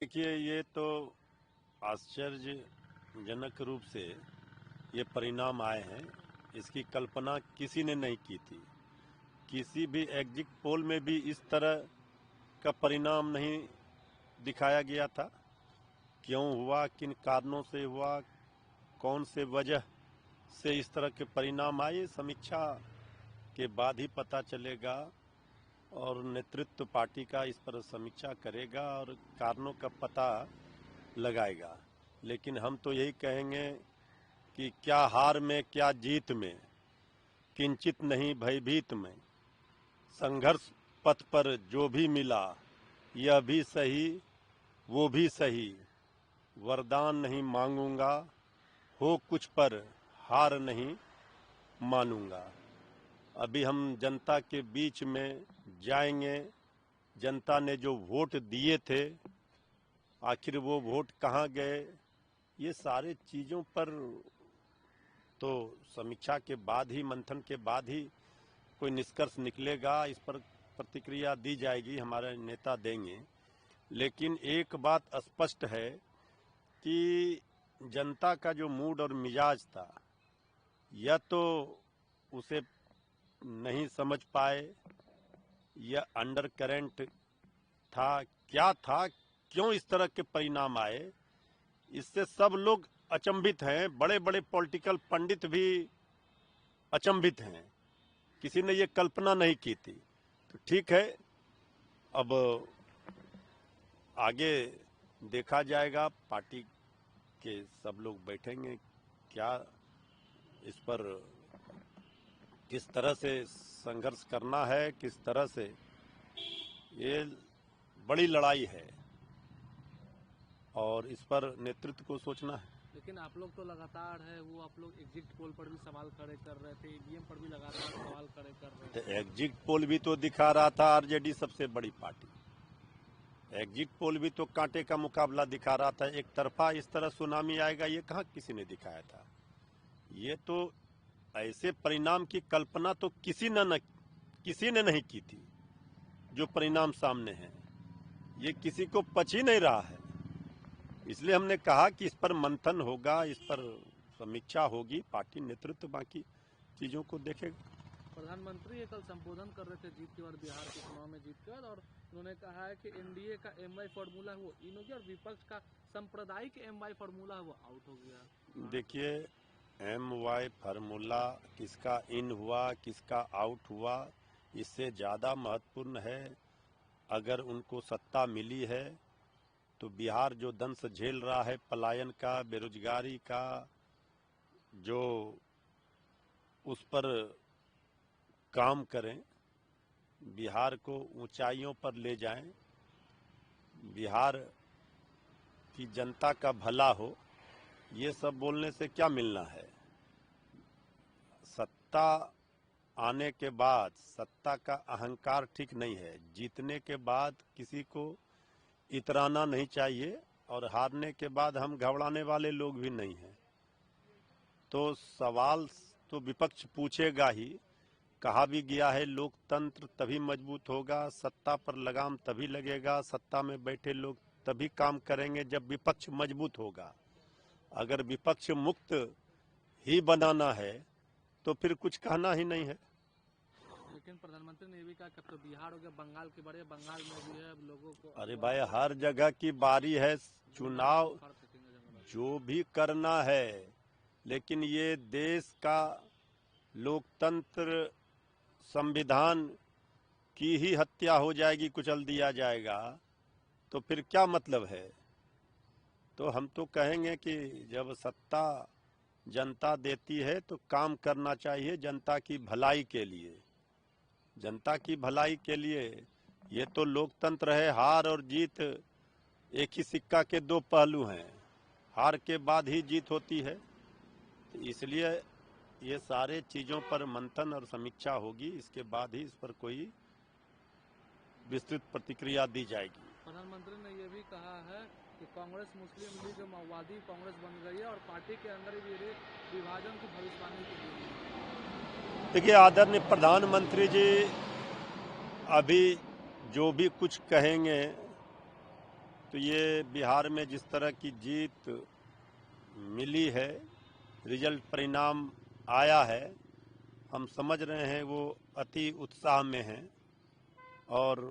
देखिए, ये तो आश्चर्यजनक रूप से ये परिणाम आए हैं। इसकी कल्पना किसी ने नहीं की थी। किसी भी एग्जिट पोल में भी इस तरह का परिणाम नहीं दिखाया गया था। क्यों हुआ, किन कारणों से हुआ, कौन से वजह से इस तरह के परिणाम आए, समीक्षा के बाद ही पता चलेगा। और नेतृत्व पार्टी का इस पर समीक्षा करेगा और कारणों का पता लगाएगा। लेकिन हम तो यही कहेंगे कि क्या हार में क्या जीत में, किंचित नहीं भयभीत में, संघर्ष पथ पर जो भी मिला, यह भी सही वो भी सही, वरदान नहीं मांगूंगा, हो कुछ पर हार नहीं मानूंगा। अभी हम जनता के बीच में जाएंगे। जनता ने जो वोट दिए थे, आखिर वो वोट कहाँ गए, ये सारे चीज़ों पर तो समीक्षा के बाद ही, मंथन के बाद ही कोई निष्कर्ष निकलेगा। इस पर प्रतिक्रिया दी जाएगी, हमारे नेता देंगे। लेकिन एक बात स्पष्ट है कि जनता का जो मूड और मिजाज था, या तो उसे नहीं समझ पाए, या अंडर करंट था, क्या था, क्यों इस तरह के परिणाम आए, इससे सब लोग अचंभित हैं। बड़े बड़े पॉलिटिकल पंडित भी अचंभित हैं। किसी ने ये कल्पना नहीं की थी। तो ठीक है, अब आगे देखा जाएगा। पार्टी के सब लोग बैठेंगे, क्या इस पर किस तरह से संघर्ष करना है, किस तरह से, ये बड़ी लड़ाई है और इस पर नेतृत्व को सोचना है। लेकिन आप लोग तो लगातार है वो आप लोग एग्जिट पोल पर भी सवाल खड़े कर रहे थे, ईवीएम पर भी लगातार सवाल खड़े कर रहे तो थे। एग्जिट पोल भी तो दिखा रहा था आरजेडी सबसे बड़ी पार्टी। एग्जिट पोल भी तो कांटे का मुकाबला दिखा रहा था। एक तरफा इस तरह सुनामी आएगा, ये कहाँ किसी ने दिखाया था। ये तो ऐसे परिणाम की कल्पना तो किसी ने नहीं की थी। जो परिणाम सामने है, ये किसी को पच ही नहीं रहा है। इसलिए हमने कहा कि इस पर मंथन होगा, इस पर समीक्षा होगी, पार्टी नेतृत्व बाकी चीजों को देखेगा। प्रधानमंत्री ये कल संबोधन कर रहे थे जीत के बाद, बिहार के चुनाव में जीत के बाद, और उन्होंने कहा है कि एनडीए का एमवाई फार्मूला है वो इन हो गया और विपक्ष का सांप्रदायिक एमवाई फार्मूला है वो आउट हो गया। देखिए, एमवाई फार्मूला किसका इन हुआ, किसका आउट हुआ, इससे ज़्यादा महत्वपूर्ण है, अगर उनको सत्ता मिली है तो बिहार जो दंश झेल रहा है पलायन का, बेरोजगारी का, जो उस पर काम करें, बिहार को ऊंचाइयों पर ले जाएं, बिहार की जनता का भला हो। ये सब बोलने से क्या मिलना है। सत्ता आने के बाद सत्ता का अहंकार ठीक नहीं है। जीतने के बाद किसी को इतराना नहीं चाहिए, और हारने के बाद हम घबराने वाले लोग भी नहीं हैं। तो सवाल तो विपक्ष पूछेगा ही। कहा भी गया है, लोकतंत्र तभी मजबूत होगा, सत्ता पर लगाम तभी लगेगा, सत्ता में बैठे लोग तभी काम करेंगे जब विपक्ष मजबूत होगा। अगर विपक्ष मुक्त ही बनाना है तो फिर कुछ कहना ही नहीं है। लेकिन प्रधानमंत्री ने भी कहा कि अब तो बिहार हो गया, बंगाल की बारी है, बंगाल में भी है, अब लोगों को अरे भाई, हर जगह की बारी है। चुनाव जो भी करना है, लेकिन ये देश का लोकतंत्र, संविधान की ही हत्या हो जाएगी, कुचल दिया जाएगा, तो फिर क्या मतलब है। तो हम तो कहेंगे कि जब सत्ता जनता देती है तो काम करना चाहिए जनता की भलाई के लिए, जनता की भलाई के लिए। ये तो लोकतंत्र है। हार और जीत एक ही सिक्का के दो पहलू हैं। हार के बाद ही जीत होती है। तो इसलिए ये सारे चीज़ों पर मंथन और समीक्षा होगी, इसके बाद ही इस पर कोई विस्तृत प्रतिक्रिया दी जाएगी। प्रधानमंत्री ने यह भी कहा है कि कांग्रेस मुस्लिम लीग माओवादी कांग्रेस बन गई है और पार्टी के अंदर भी विभाजन की भविष्यवाणी की गई। देखिए, आदरणीय प्रधानमंत्री जी अभी जो भी कुछ कहेंगे तो ये बिहार में जिस तरह की जीत मिली है, रिजल्ट परिणाम आया है, हम समझ रहे हैं वो अति उत्साह में हैं और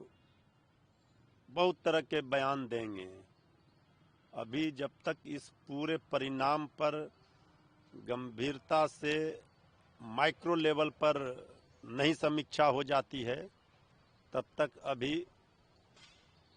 बहुत तरह के बयान देंगे। अभी जब तक इस पूरे परिणाम पर गंभीरता से माइक्रो लेवल पर नहीं समीक्षा हो जाती है, तब तक अभी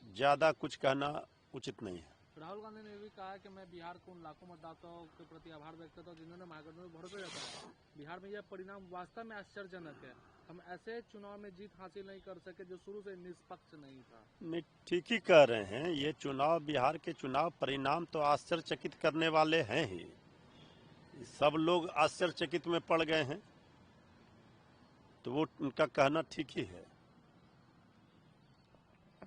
ज़्यादा कुछ कहना उचित नहीं है। राहुल गांधी ने भी कहा कि मैं बिहार को उन लाखों मतदाताओं के प्रति आभार व्यक्त करता हूँ जिन्होंने महागठबंधन में भरोसा जताया। बिहार में यह परिणाम वास्तव में आश्चर्यजनक है। हम ऐसे चुनाव में जीत हासिल नहीं कर सके जो शुरू से निष्पक्ष नहीं था। नहीं, ठीक ही कह रहे हैं। ये चुनाव, बिहार के चुनाव परिणाम तो आश्चर्यचकित करने वाले हैं ही। सब लोग आश्चर्यचकित में पड़ गए हैं, तो वो उनका कहना ठीक ही है।